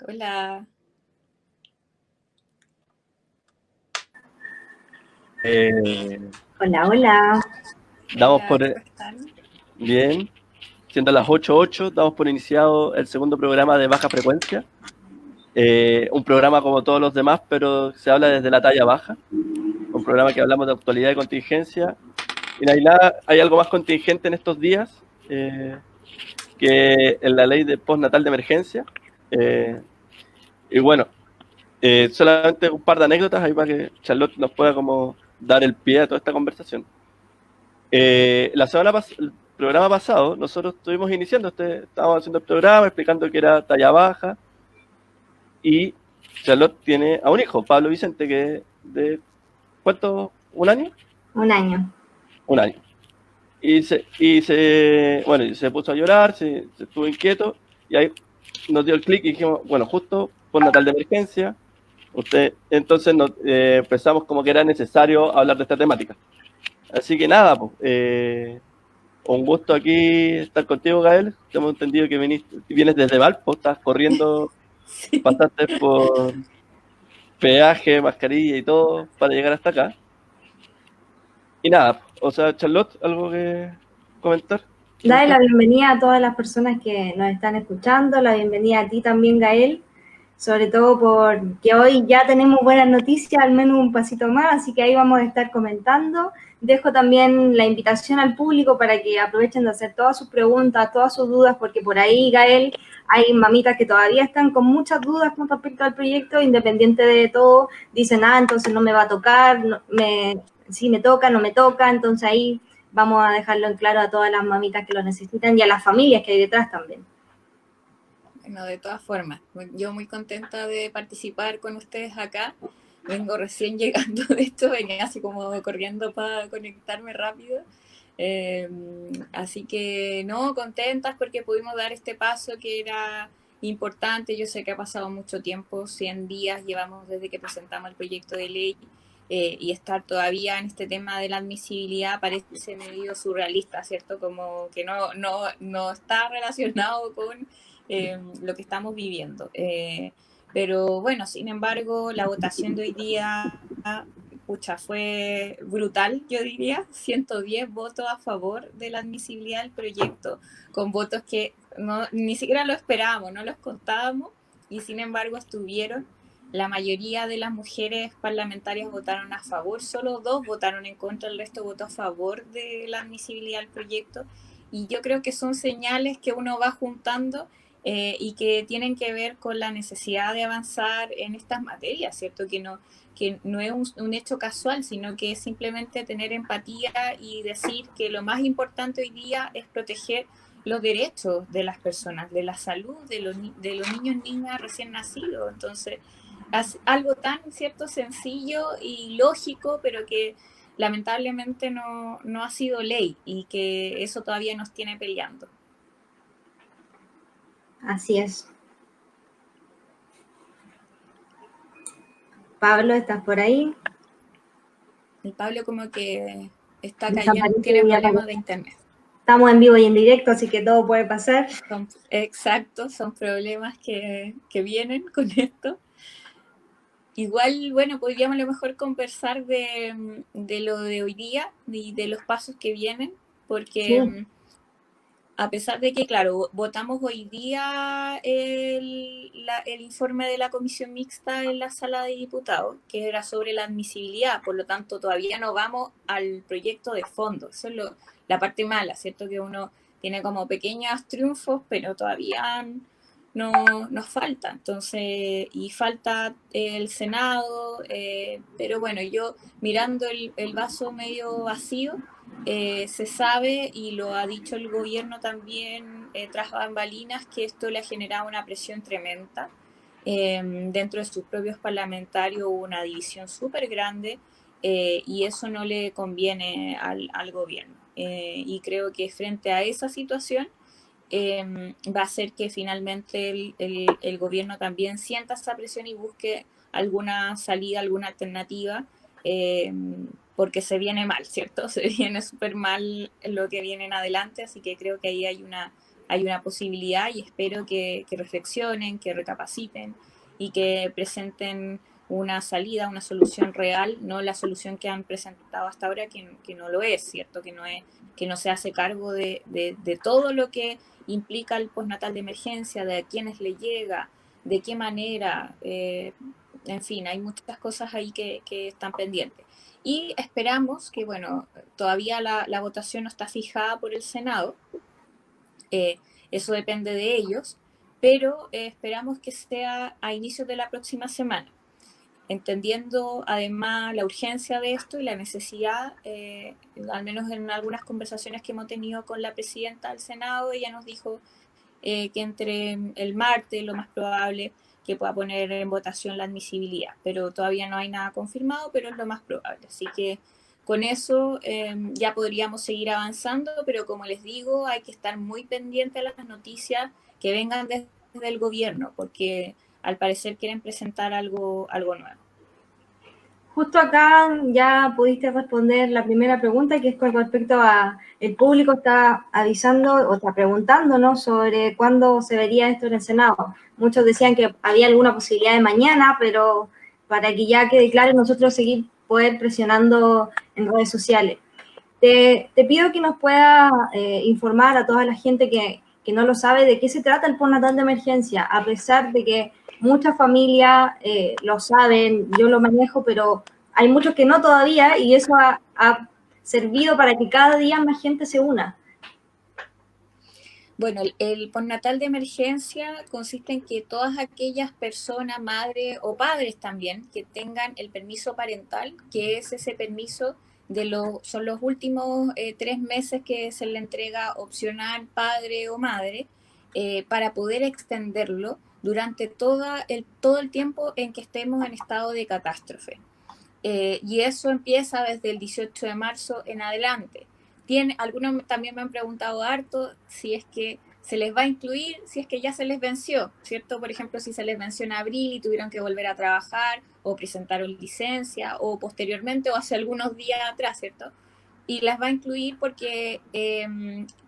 Hola. Eh, Hola, hola. damos Hola, por ¿cómo están? bien, siendo las 8:08, damos por iniciado el segundo programa de baja frecuencia. Un programa como todos los demás, pero se habla desde la talla baja. Un programa que hablamos de actualidad y contingencia. Y no hay nada, hay algo más contingente en estos días que en la ley de postnatal de emergencia. Eh, y bueno, solamente un par de anécdotas ahí para que Charlotte nos pueda como dar el pie a toda esta conversación. El programa pasado, nosotros estuvimos iniciando, estábamos haciendo el programa, explicando que era talla baja, y Charlotte tiene a un hijo, Pablo Vicente, que es de, ¿cuánto? ¿Un año? Un año. Un año. Bueno, y se puso a llorar, se estuvo inquieto, y ahí nos dio el clic y dijimos, bueno, justo por natal de emergencia, entonces empezamos como que era necesario hablar de esta temática. Así que nada, pues, un gusto aquí estar contigo, Gael. Hemos entendido que vienes desde Valpo, estás corriendo, Sí. pasaste por peaje, mascarilla y todo para llegar hasta acá. Y nada, o sea, Charlotte, ¿algo que comentar? Dale la bienvenida a todas las personas que nos están escuchando, la bienvenida a ti también, Gael, sobre todo porque hoy ya tenemos buenas noticias, al menos un pasito más, así que ahí vamos a estar comentando. Dejo también la invitación al público para que aprovechen de hacer todas sus preguntas, todas sus dudas, porque por ahí, Gael, hay mamitas que todavía están con muchas dudas con respecto al proyecto, independiente de todo, dicen, entonces no me va a tocar, si me toca, no me toca, entonces ahí vamos a dejarlo en claro a todas las mamitas que lo necesitan y a las familias que hay detrás también. Bueno, de todas formas, yo muy contenta de participar con ustedes acá. Vengo recién llegando de esto, venía así como corriendo para conectarme rápido. Así que no, contentas porque pudimos dar este paso que era importante. Yo sé que ha pasado mucho tiempo, 100 días llevamos desde que presentamos el proyecto de ley. Y estar todavía en este tema de la admisibilidad parece medio surrealista, ¿cierto? Como que no está relacionado con lo que estamos viviendo. Pero bueno, sin embargo, la votación de hoy día, pucha, fue brutal, yo diría. 110 votos a favor de la admisibilidad del proyecto, con votos que ni siquiera lo esperábamos, no los contábamos, y sin embargo estuvieron. La mayoría de las mujeres parlamentarias votaron a favor, solo 2 votaron en contra, el resto votó a favor de la admisibilidad del proyecto. Y yo creo que son señales que uno va juntando y que tienen que ver con la necesidad de avanzar en estas materias, ¿cierto? Que no es un hecho casual, sino que es simplemente tener empatía y decir que lo más importante hoy día es proteger los derechos de las personas, de la salud de los niños y niñas recién nacidos. Entonces, algo tan cierto sencillo y lógico, pero que lamentablemente no ha sido ley y que eso todavía nos tiene peleando. Así es. Pablo, ¿estás por ahí? El Pablo como que está cayendo, tiene problemas de internet. Estamos en vivo y en directo, así que todo puede pasar. Exacto, son problemas que vienen con esto. Igual, bueno, podríamos a lo mejor conversar de lo de hoy día y de los pasos que vienen, porque Sí. a pesar de que, claro, votamos hoy día el informe de la comisión mixta en la sala de diputados, que era sobre la admisibilidad, por lo tanto todavía no vamos al proyecto de fondo. Eso es la parte mala, ¿cierto? Que uno tiene como pequeños triunfos, pero todavía nos falta. Entonces, y falta el Senado, pero bueno, yo mirando el vaso medio vacío, se sabe y lo ha dicho el gobierno también tras bambalinas que esto le ha generado una presión tremenda. Dentro de sus propios parlamentarios hubo una división súper grande y eso no le conviene al gobierno. Y creo que frente a esa situación va a ser que finalmente el gobierno también sienta esa presión y busque alguna salida, alguna alternativa, porque se viene mal, ¿cierto? Se viene súper mal lo que viene en adelante, así que creo que ahí hay una hay una posibilidad y espero que reflexionen, que recapaciten y que presenten una salida, una solución real, no la solución que han presentado hasta ahora, que no lo es, ¿cierto? Que no se hace cargo de todo lo que implica el postnatal de emergencia, de a quiénes le llega, de qué manera, en fin, hay muchas cosas ahí que están pendientes. Y esperamos que, bueno, todavía la votación no está fijada por el Senado, eso depende de ellos, pero esperamos que sea a inicios de la próxima semana, entendiendo además la urgencia de esto y la necesidad, al menos en algunas conversaciones que hemos tenido con la presidenta del Senado, ella nos dijo que entre el martes lo más probable que pueda poner en votación la admisibilidad, pero todavía no hay nada confirmado, pero es lo más probable. Así que con eso ya podríamos seguir avanzando, pero como les digo, hay que estar muy pendiente a las noticias que vengan desde el gobierno, porque al parecer quieren presentar algo nuevo. Justo acá ya pudiste responder la primera pregunta, que es con respecto a el público está avisando o está preguntándonos sobre cuándo se vería esto en el Senado. Muchos decían que había alguna posibilidad de mañana, pero para que ya quede claro, nosotros seguir poder presionando en redes sociales. Te pido que nos pueda informar a toda la gente que no lo sabe de qué se trata el postnatal de emergencia, a pesar de que muchas familias lo saben, yo lo manejo, pero hay muchos que no todavía y eso ha servido para que cada día más gente se una. Bueno, el postnatal de emergencia consiste en que todas aquellas personas, madres o padres también, que tengan el permiso parental, que es ese permiso son los últimos 3 meses que se le entrega opcional padre o madre, para poder extenderlo durante todo el tiempo en que estemos en estado de catástrofe. Y eso empieza desde el 18 de marzo en adelante. Algunos también me han preguntado harto si es que se les va a incluir, si es que ya se les venció, ¿cierto? Por ejemplo, si se les venció en abril y tuvieron que volver a trabajar o presentaron licencia o posteriormente o hace algunos días atrás, ¿cierto? Y las va a incluir porque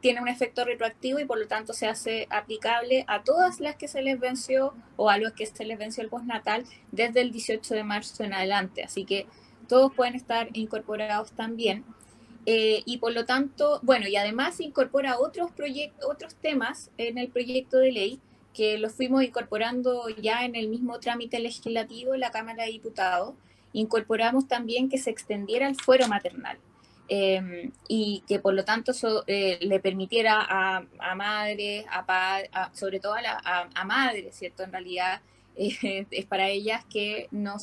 tiene un efecto retroactivo y por lo tanto se hace aplicable a todas las que se les venció o a los que se les venció el postnatal desde el 18 de marzo en adelante. Así que todos pueden estar incorporados también. Y por lo tanto, bueno, y además incorpora otros temas en el proyecto de ley que los fuimos incorporando ya en el mismo trámite legislativo en la Cámara de Diputados. Incorporamos también que se extendiera el fuero maternal. Y que por lo tanto le permitiera a madres, sobre todo a madres, ¿cierto? En realidad es para ellas que no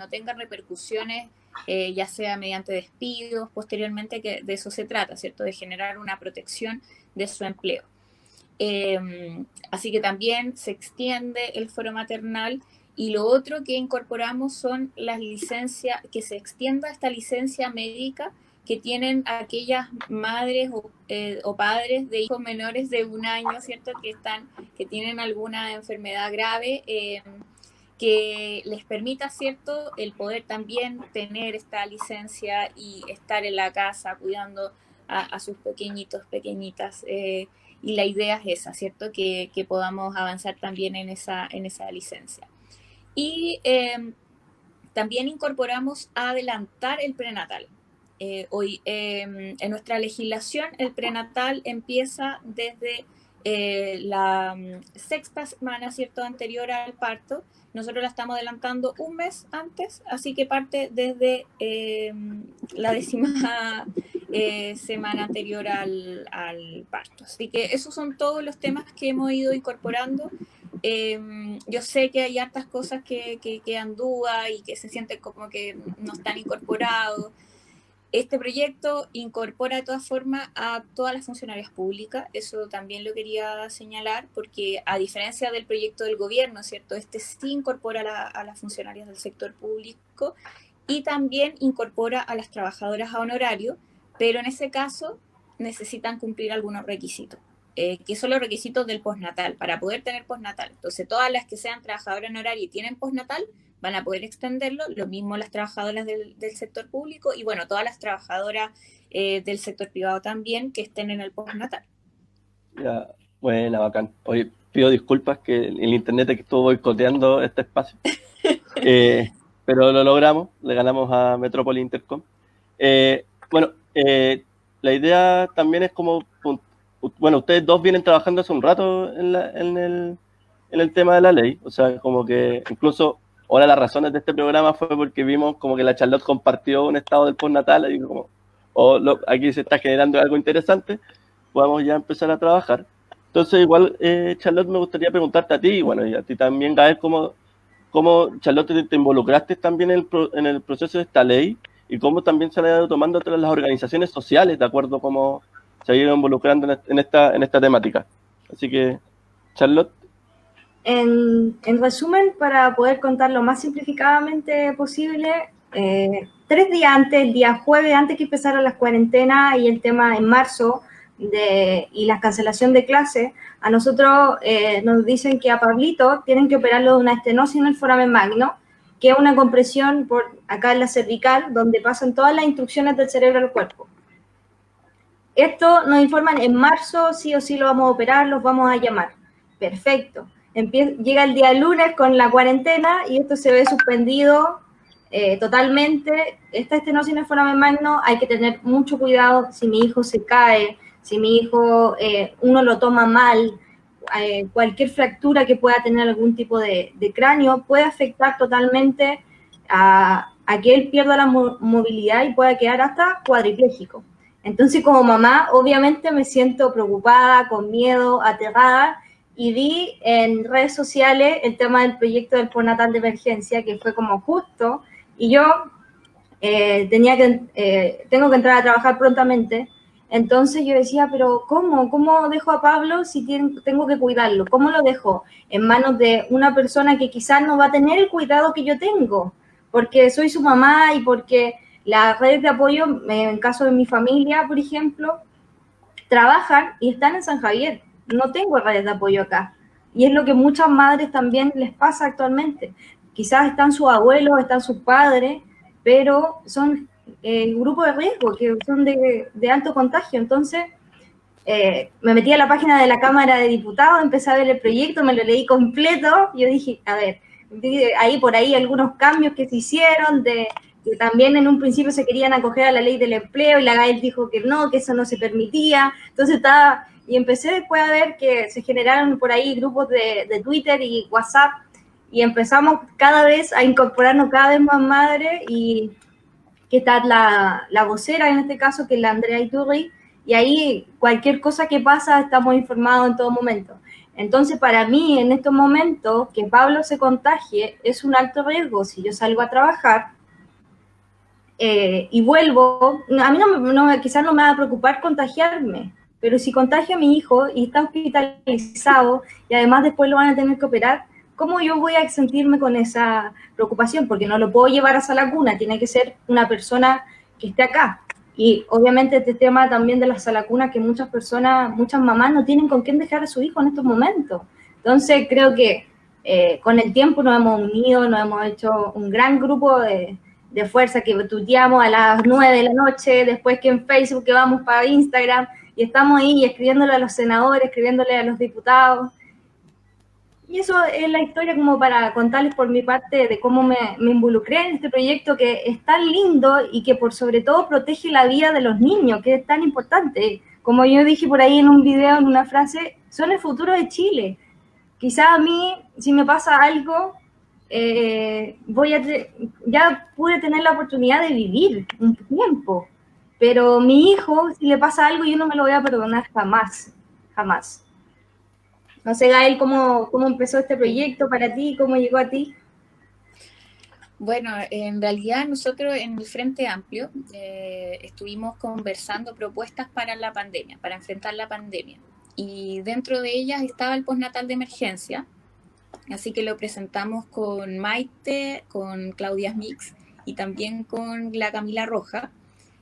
tengan repercusiones, ya sea mediante despidos, posteriormente, que de eso se trata, ¿cierto? De generar una protección de su empleo. Así que también se extiende el fuero maternal. Y lo otro que incorporamos son las licencias, que se extienda esta licencia médica que tienen aquellas madres o padres de hijos menores de 1 año, ¿cierto? Que tienen alguna enfermedad grave, que les permita, ¿cierto?, el poder también tener esta licencia y estar en la casa cuidando a sus pequeñitos, pequeñitas. Y la idea es esa, ¿cierto?, que podamos avanzar también en esa licencia. Y también incorporamos a adelantar el prenatal. Hoy en nuestra legislación el prenatal empieza desde la 6ª semana, ¿cierto?, anterior al parto. Nosotros la estamos adelantando 1 mes antes, así que parte desde la 10ª semana anterior al parto. Así que esos son todos los temas que hemos ido incorporando. Yo sé que hay hartas cosas que quedan dudas y que se sienten como que no están incorporados. Este proyecto incorpora de todas formas a todas las funcionarias públicas, eso también lo quería señalar, porque a diferencia del proyecto del gobierno, ¿cierto? Este sí incorpora a las funcionarias del sector público y también incorpora a las trabajadoras a honorario, pero en ese caso necesitan cumplir algunos requisitos, que son los requisitos del postnatal, para poder tener postnatal. Entonces, todas las que sean trabajadoras en horario y tienen postnatal van a poder extenderlo, lo mismo las trabajadoras del sector público y, bueno, todas las trabajadoras del sector privado también que estén en el postnatal. Ya. Buena, bacán. Hoy pido disculpas que el internet que estuvo boicoteando este espacio. Pero lo logramos, le ganamos a Metrópoli Intercom. Bueno, la idea también es como, bueno, ustedes dos vienen trabajando hace un rato en el tema de la ley, o sea, como que incluso una de las razones de este programa fue porque vimos como que la Charlotte compartió un estado del postnatal y como, aquí se está generando algo interesante, podemos ya empezar a trabajar. Entonces, igual, Charlotte, me gustaría preguntarte a ti, y bueno, y a ti también, Gael, cómo Charlotte, te involucraste también en el proceso de esta ley y cómo también se han ido tomando todas las organizaciones sociales, de acuerdo a cómo se han ido involucrando en esta temática. Así que, Charlotte. En resumen, para poder contar lo más simplificadamente posible, 3 días antes, el día jueves, antes que empezaran las cuarentenas y el tema en marzo y la cancelación de clases, a nosotros nos dicen que a Pablito tienen que operarlo de una estenosis en el foramen magno, que es una compresión por acá en la cervical, donde pasan todas las instrucciones del cerebro al cuerpo. Esto nos informan en marzo, sí o sí lo vamos a operar, los vamos a llamar. Perfecto. Llega el día lunes con la cuarentena y esto se ve suspendido totalmente. Esta estenosis en el foramen magno hay que tener mucho cuidado si mi hijo se cae, si mi hijo uno lo toma mal, cualquier fractura que pueda tener algún tipo de cráneo puede afectar totalmente a que él pierda la movilidad y pueda quedar hasta cuadripléjico. Entonces, como mamá, obviamente me siento preocupada, con miedo, aterrada, y vi en redes sociales el tema del proyecto del postnatal de emergencia, que fue como justo, y yo tengo que entrar a trabajar prontamente. Entonces yo decía, pero ¿cómo dejo a Pablo si tengo que cuidarlo? ¿Cómo lo dejo en manos de una persona que quizás no va a tener el cuidado que yo tengo? Porque soy su mamá y porque las redes de apoyo, en caso de mi familia, por ejemplo, trabajan y están en San Javier. No tengo redes de apoyo acá. Y es lo que muchas madres también les pasa actualmente. Quizás están sus abuelos, están sus padres, pero son grupos de riesgo, que son de alto contagio. Entonces, me metí a la página de la Cámara de Diputados, empecé a ver el proyecto, me lo leí completo. Yo dije, a ver, ahí por ahí algunos cambios que se hicieron, que también en un principio se querían acoger a la ley del empleo y la GAEL dijo que no, que eso no se permitía. Entonces y empecé después a ver que se generaron por ahí grupos de Twitter y WhatsApp y empezamos cada vez a incorporarnos cada vez más madres y que está la vocera en este caso, que es la Andrea Iturri, y ahí cualquier cosa que pasa estamos informados en todo momento. Entonces, para mí, en estos momentos, que Pablo se contagie es un alto riesgo. Si yo salgo a trabajar y vuelvo, a mí quizás no me va a preocupar contagiarme, pero si contagio a mi hijo y está hospitalizado y además después lo van a tener que operar, ¿cómo yo voy a sentirme con esa preocupación? Porque no lo puedo llevar hasta la cuna, tiene que ser una persona que esté acá. Y obviamente este tema también de las salacunas, que muchas mamás no tienen con quién dejar a su hijo en estos momentos. Entonces creo que con el tiempo nos hemos unido, nos hemos hecho un gran grupo de fuerza, que tuiteamos a las 9 de la noche, después que en Facebook, que vamos para Instagram, y estamos ahí escribiéndole a los senadores, escribiéndole a los diputados. Y eso es la historia como para contarles por mi parte de cómo me involucré en este proyecto que es tan lindo y que por sobre todo protege la vida de los niños, que es tan importante. Como yo dije por ahí en un video, en una frase, son el futuro de Chile. Quizás a mí, si me pasa algo, ya pude tener la oportunidad de vivir un tiempo, pero mi hijo, si le pasa algo, yo no me lo voy a perdonar jamás, jamás. No sé, Gael, ¿cómo empezó este proyecto para ti? ¿Cómo llegó a ti? Bueno, en realidad nosotros en el Frente Amplio estuvimos conversando propuestas para la pandemia, para enfrentar la pandemia. Y dentro de ellas estaba el postnatal de emergencia. Así que lo presentamos con Maite, con Claudia Mix y también con la Camila Roja.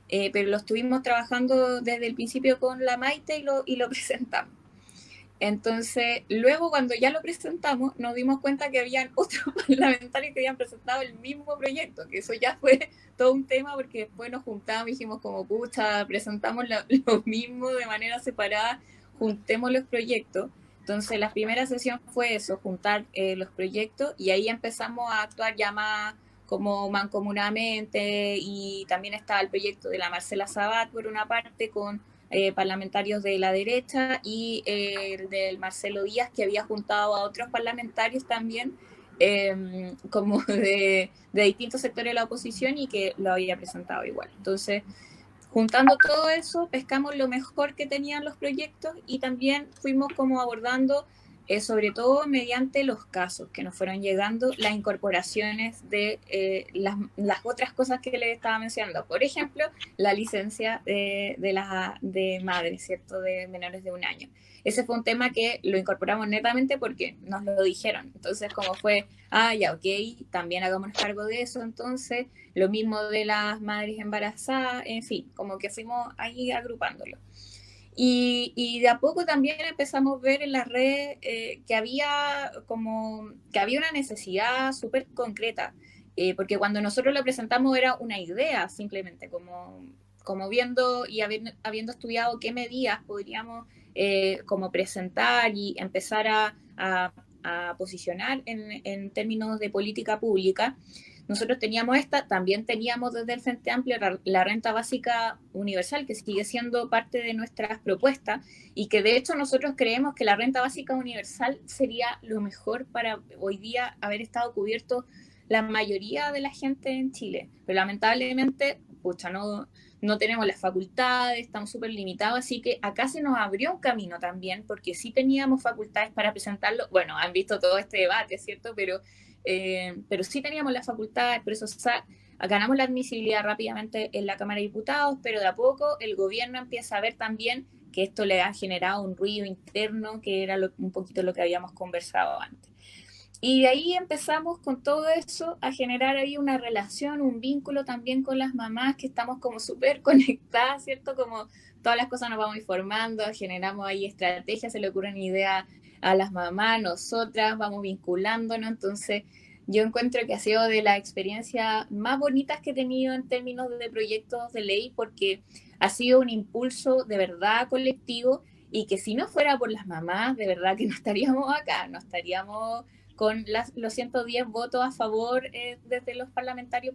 Pero lo estuvimos trabajando desde el principio con la Maite y lo presentamos. Entonces, luego cuando ya lo presentamos, nos dimos cuenta que habían otros parlamentarios que habían presentado el mismo proyecto, que eso ya fue todo un tema, porque después nos juntamos y dijimos como, pucha, presentamos lo mismo de manera separada, juntemos los proyectos. Entonces la primera sesión fue eso, juntar los proyectos, y ahí empezamos a actuar ya más como mancomunadamente, y también estaba el proyecto de la Marcela Sabat por una parte, con parlamentarios de la derecha, y el del Marcelo Díaz, que había juntado a otros parlamentarios también, como de distintos sectores de la oposición, y que lo había presentado igual. Entonces, juntando todo eso, pescamos lo mejor que tenían los proyectos, y también fuimos como abordando, sobre todo mediante los casos que nos fueron llegando, las incorporaciones de las otras cosas que les estaba mencionando. Por ejemplo, la licencia de madre, ¿cierto?, de menores de 1 año. Ese fue un tema que lo incorporamos netamente porque nos lo dijeron. Entonces, como fue, ya, ok, también hagámonos cargo de eso. Entonces, lo mismo de las madres embarazadas, en fin, como que fuimos ahí agrupándolo. Y de a poco también empezamos a ver en las redes que había una necesidad súper concreta, porque cuando nosotros lo presentamos era una idea, simplemente como viendo y habiendo estudiado qué medidas podríamos como presentar y empezar a posicionar en términos de política pública. Nosotros teníamos también teníamos desde el Frente Amplio la renta básica universal, que sigue siendo parte de nuestras propuestas, y que de hecho nosotros creemos que la renta básica universal sería lo mejor para hoy día haber estado cubierto la mayoría de la gente en Chile. Pero lamentablemente, pucha, no tenemos las facultades, estamos súper limitados, así que acá se nos abrió un camino también, porque sí teníamos facultades para presentarlo. Bueno, han visto todo este debate, ¿cierto? Pero sí teníamos las facultades, por eso ganamos la admisibilidad rápidamente en la Cámara de Diputados, pero de a poco el gobierno empieza a ver también que esto le ha generado un ruido interno, que era un poquito lo que habíamos conversado antes. Y de ahí empezamos con todo eso a generar ahí una relación, un vínculo también con las mamás, que estamos como súper conectadas, ¿cierto? Como todas las cosas nos vamos informando, generamos ahí estrategias, se le ocurren ideas a las mamás, nosotras vamos vinculándonos. Entonces yo encuentro que ha sido de las experiencias más bonitas que he tenido en términos de proyectos de ley, porque ha sido un impulso de verdad colectivo, y que si no fuera por las mamás, de verdad que no estaríamos acá, no estaríamos con los 110 votos a favor desde los parlamentarias,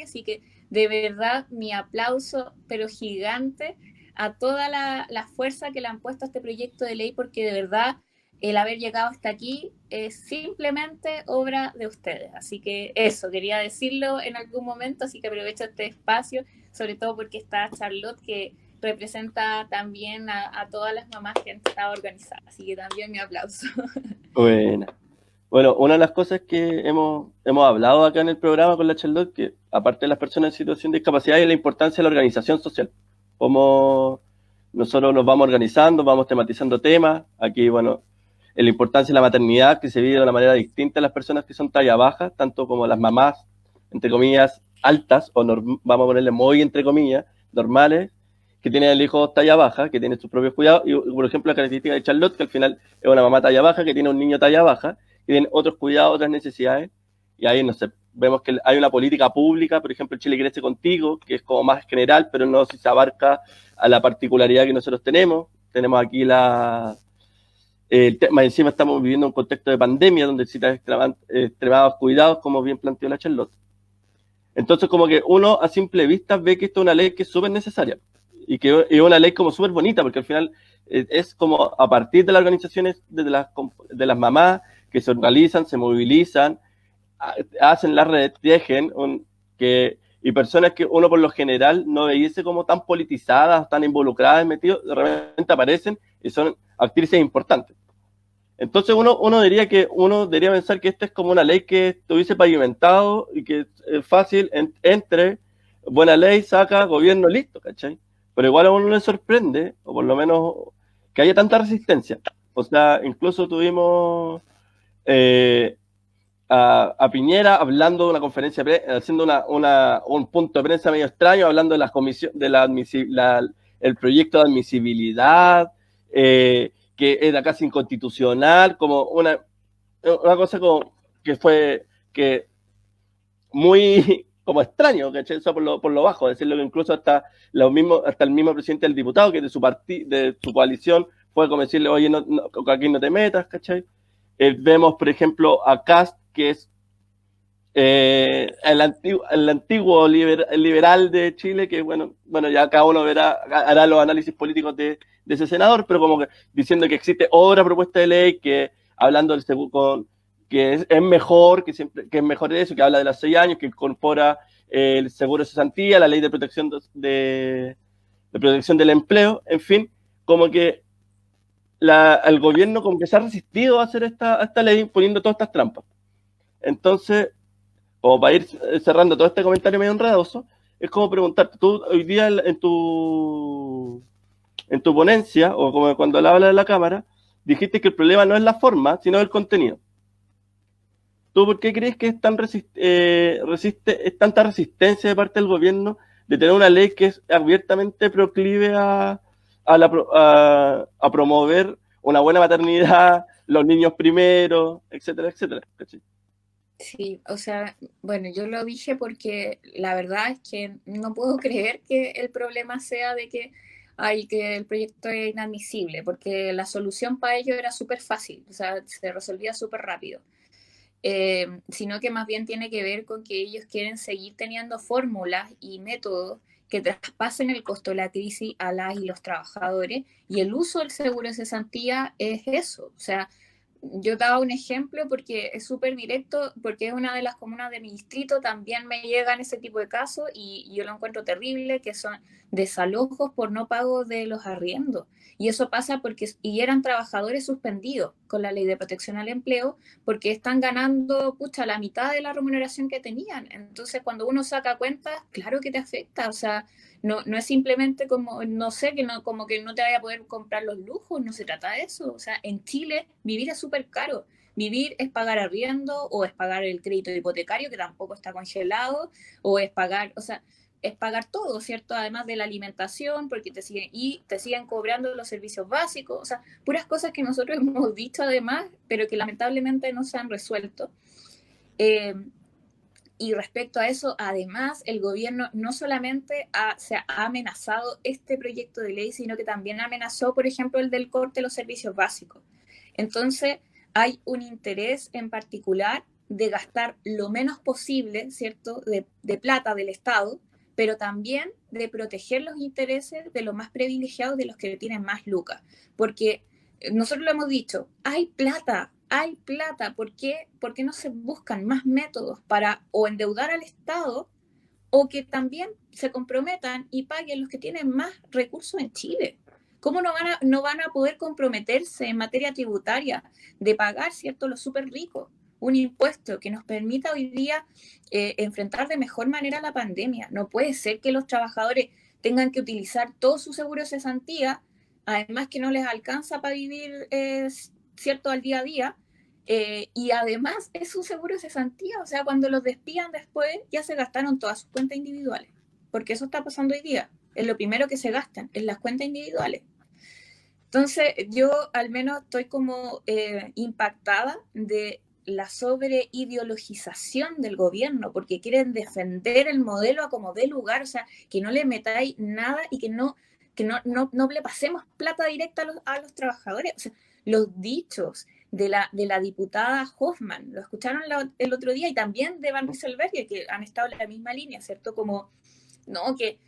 así que de verdad mi aplauso, pero gigante, a toda la fuerza que le han puesto a este proyecto de ley, porque de verdad el haber llegado hasta aquí es simplemente obra de ustedes. Así que eso, quería decirlo en algún momento, así que aprovecho este espacio, sobre todo porque está Charlotte, que representa también a todas las mamás que han estado organizadas, así que también mi aplauso. Bueno, una de las cosas que hemos hablado acá en el programa con la Charlotte, que aparte de las personas en situación de discapacidad, es la importancia de la organización social. Cómo nosotros nos vamos organizando, vamos tematizando temas. Aquí, bueno, la importancia de la maternidad, que se vive de una manera distinta a las personas que son talla baja, tanto como las mamás, entre comillas, altas, o vamos a ponerle muy entre comillas, normales, que tienen el hijo talla baja, que tiene sus propios cuidados. Y, por ejemplo, la característica de Charlotte, que al final es una mamá talla baja, que tiene un niño talla baja, que tienen otros cuidados, otras necesidades, y ahí, no sé, vemos que hay una política pública, por ejemplo, Chile Crece Contigo, que es como más general, pero no si se abarca a la particularidad que nosotros tenemos. Tenemos aquí el tema, encima estamos viviendo un contexto de pandemia, donde necesitan extremados cuidados, como bien planteó la Charlotte. Entonces, como que uno a simple vista ve que esto es una ley que es súper necesaria, y que es una ley como súper bonita, porque al final es como a partir de las organizaciones de las mamás, que se organizan, se movilizan, hacen la red, tejen, y personas que uno por lo general no veíase como tan politizadas, tan involucradas, metidos, de repente aparecen y son actrices importantes. Entonces uno debería pensar que esta es como una ley que estuviese pavimentado y que es fácil, entre buena ley, saca, gobierno, listo, ¿cachai? Pero igual a uno le sorprende, o por lo menos que haya tanta resistencia. O sea, incluso tuvimos a Piñera hablando de una conferencia, haciendo un punto de prensa medio extraño, hablando de la comisión, el proyecto de admisibilidad, que era casi inconstitucional, como una cosa como que fue muy como extraño, ¿cachai? Eso por lo bajo, decirlo, que incluso hasta el mismo presidente del diputado, que de su coalición, fue como decirle, oye, aquí no te metas, ¿cachai? Vemos, por ejemplo, a Kast, que es el antiguo liberal de Chile, que bueno, ya cada uno hará los análisis políticos de ese senador, pero como que diciendo que existe otra propuesta de ley que hablando del que es mejor, que es mejor eso, que habla de los 6 años, que incorpora el seguro de cesantía, la ley de protección de protección del empleo, en fin, como que el gobierno como que se ha resistido a hacer esta ley poniendo todas estas trampas. Entonces, como para ir cerrando todo este comentario medio enredoso, es como preguntarte, tú hoy día en tu ponencia, o como cuando le hablas de la cámara, dijiste que el problema no es la forma, sino el contenido. ¿Tú por qué crees que es tanta resistencia de parte del gobierno de tener una ley que es abiertamente proclive a promover una buena maternidad, los niños primero, etcétera, etcétera? ¿Cachai? Sí, o sea, bueno, yo lo dije porque la verdad es que no puedo creer que el problema sea de que el proyecto es inadmisible, porque la solución para ello era súper fácil, o sea, se resolvía súper rápido. Sino que más bien tiene que ver con que ellos quieren seguir teniendo fórmulas y métodos que traspasen el costo de la crisis a las y los trabajadores, y el uso del seguro de cesantía es eso, o sea, yo daba un ejemplo porque es súper directo, porque es una de las comunas de mi distrito, también me llegan ese tipo de casos y yo lo encuentro terrible, que son desalojos por no pago de los arriendos. Y eso pasa y eran trabajadores suspendidos con la ley de protección al empleo, porque están ganando, pucha, la mitad de la remuneración que tenían. Entonces, cuando uno saca cuentas, claro que te afecta, o sea, no es simplemente como, no sé, como que no te vaya a poder comprar los lujos, no se trata de eso. O sea, en Chile vivir es súper caro. Vivir es pagar arriendo o es pagar el crédito hipotecario, que tampoco está congelado, o es pagar, o sea, es pagar todo, ¿cierto? Además de la alimentación, porque te siguen cobrando los servicios básicos, o sea, puras cosas que nosotros hemos dicho además, pero que lamentablemente no se han resuelto. Y respecto a eso, además, el gobierno no solamente se ha amenazado este proyecto de ley, sino que también amenazó, por ejemplo, el del corte de los servicios básicos. Entonces, hay un interés en particular de gastar lo menos posible, ¿cierto?, de plata del Estado, pero también de proteger los intereses de los más privilegiados, de los que tienen más lucas. Porque nosotros lo hemos dicho, hay plata, ¿por qué no se buscan más métodos para o endeudar al Estado o que también se comprometan y paguen los que tienen más recursos en Chile? ¿Cómo no van a poder comprometerse en materia tributaria de pagar, ¿cierto?, los súper ricos? Un impuesto que nos permita hoy día enfrentar de mejor manera la pandemia. No puede ser que los trabajadores tengan que utilizar todo su seguro de cesantía, además que no les alcanza para vivir, ¿cierto?, al día a día, y además es un seguro de cesantía, o sea, cuando los despidan después ya se gastaron todas sus cuentas individuales, porque eso está pasando hoy día, es lo primero que se gastan, en las cuentas individuales. Entonces, yo al menos estoy como impactada de la sobreideologización del gobierno, porque quieren defender el modelo a como dé lugar, o sea, que no le metáis nada y que no le pasemos plata directa a los trabajadores. O sea, los dichos de la diputada Hoffman, lo escucharon el otro día, y también de Van Rieselberghe, que han estado en la misma línea, ¿cierto? Como, no, que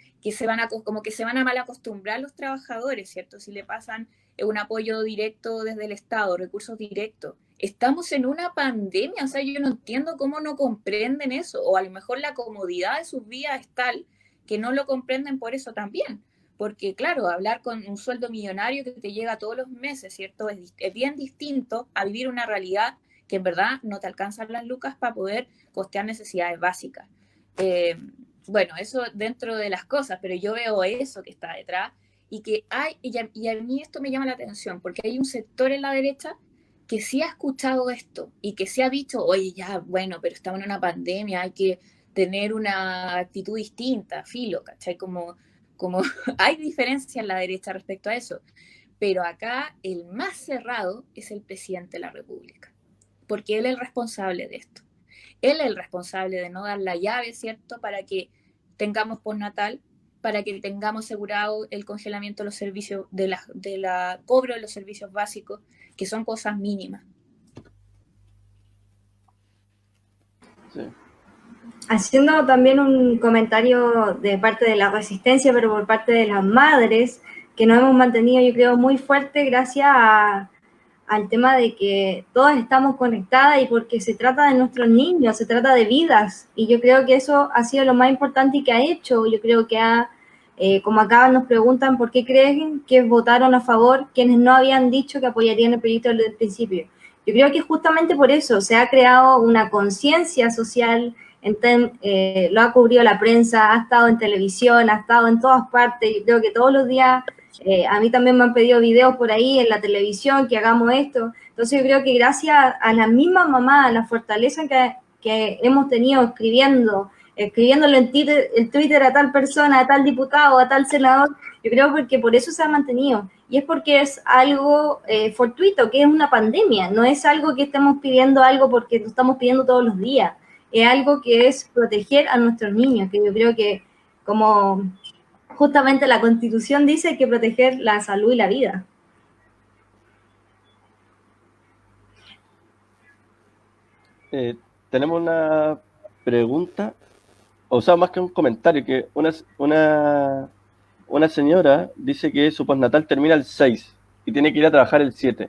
como que se van a mal acostumbrar los trabajadores, ¿cierto? Si le pasan un apoyo directo desde el Estado, recursos directos. Estamos en una pandemia, o sea, yo no entiendo cómo no comprenden eso, o a lo mejor la comodidad de sus vidas es tal que no lo comprenden por eso también. Porque, claro, hablar con un sueldo millonario que te llega todos los meses, ¿cierto? Es bien distinto a vivir una realidad que en verdad no te alcanzan las lucas para poder costear necesidades básicas. Bueno, eso dentro de las cosas, pero yo veo eso que está detrás y a mí esto me llama la atención, porque hay un sector en la derecha que sí ha escuchado esto y que sí ha dicho, oye, ya, bueno, pero estamos en una pandemia, hay que tener una actitud distinta, filo, ¿cachai? Como hay diferencia en la derecha respecto a eso, pero acá el más cerrado es el presidente de la República, porque él es el responsable de esto. Él es el responsable de no dar la llave, ¿cierto?, para que tengamos postnatal, para que tengamos asegurado el congelamiento de los servicios, de la cobro de los servicios básicos, que son cosas mínimas. Sí. Haciendo también un comentario de parte de la resistencia, pero por parte de las madres, que nos hemos mantenido, yo creo, muy fuerte gracias al tema de que todas estamos conectadas y porque se trata de nuestros niños, se trata de vidas. Y yo creo que eso ha sido lo más importante que ha hecho. Yo creo que como acá nos preguntan por qué creen que votaron a favor quienes no habían dicho que apoyarían el proyecto desde el principio. Yo creo que justamente por eso se ha creado una conciencia social, lo ha cubrido la prensa, ha estado en televisión, ha estado en todas partes. Yo creo que todos los días, a mí también me han pedido videos por ahí en la televisión que hagamos esto. Entonces yo creo que gracias a la misma mamá, a la fortaleza que hemos tenido escribiéndolo en Twitter a tal persona, a tal diputado, a tal senador, yo creo porque por eso se ha mantenido. Y es porque es algo fortuito, que es una pandemia, no es algo que estemos pidiendo algo porque lo estamos pidiendo todos los días, es algo que es proteger a nuestros niños, que yo creo que como justamente la Constitución dice, hay que proteger la salud y la vida. Tenemos una pregunta, o sea, más que un comentario, que una señora dice que su postnatal termina el 6 y tiene que ir a trabajar el 7.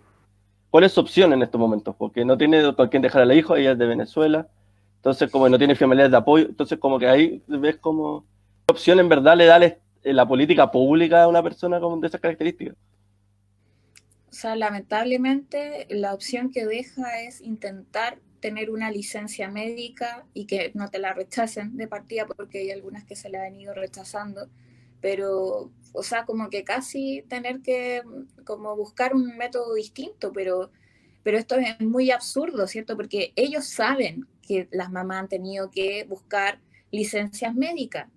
¿Cuál es su opción en estos momentos? Porque no tiene con quién dejar al hijo, ella es de Venezuela, entonces como no tiene familiares de apoyo, entonces como que ahí ves como qué opción en verdad le da la política pública a una persona de esas características. O sea, lamentablemente la opción que deja es intentar tener una licencia médica y que no te la rechacen de partida, porque hay algunas que se la han ido rechazando, pero, o sea, como que casi tener que como buscar un método distinto, pero esto es muy absurdo, ¿cierto? Porque ellos saben que las mamás han tenido que buscar licencias médicas.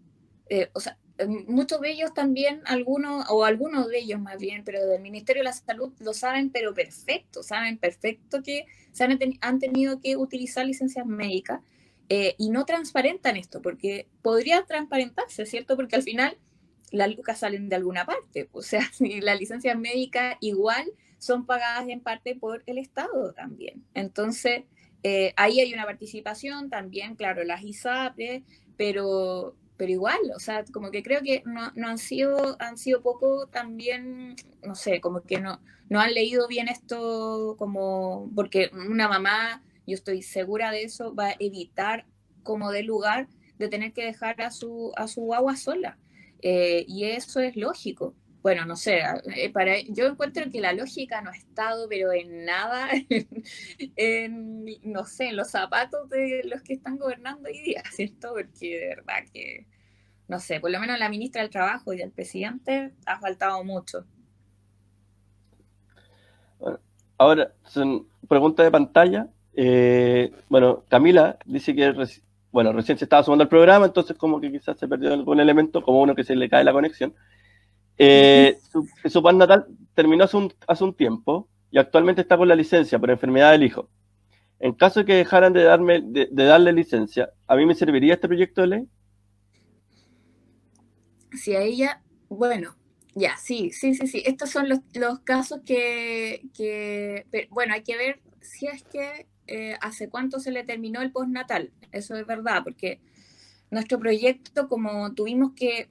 O sea, muchos de ellos también, algunos de ellos más bien, pero del Ministerio de la Salud lo saben, pero perfecto, saben perfecto que han tenido que utilizar licencias médicas y no transparentan esto, porque podría transparentarse, ¿cierto? Porque al final las lucas salen de alguna parte, o sea, si las licencias médicas igual son pagadas en parte por el Estado también. Entonces, ahí hay una participación también, claro, las ISAPRES, pero igual, o sea, como que creo que no han sido poco también, no sé, como que no han leído bien esto, como, porque una mamá, yo estoy segura de eso, va a evitar como de lugar de tener que dejar a su guagua sola. Y eso es lógico. Bueno, no sé, yo encuentro que la lógica no ha estado, pero en nada, no sé, en los zapatos de los que están gobernando hoy día, ¿cierto? Porque de verdad que, no sé, por lo menos la ministra del Trabajo y del presidente ha faltado mucho. Bueno, ahora, son preguntas de pantalla. Bueno, Camila dice que recién se estaba sumando al programa, entonces como que quizás se perdió algún elemento, como uno que se le cae la conexión. Su postnatal terminó hace un tiempo y actualmente está con la licencia por enfermedad del hijo. En caso de que dejaran de darle licencia, ¿a mí me serviría este proyecto de ley? Si a ella, bueno, ya, sí. Estos son los casos bueno, hay que ver si es que hace cuánto se le terminó el postnatal. Eso es verdad, porque nuestro proyecto, como tuvimos que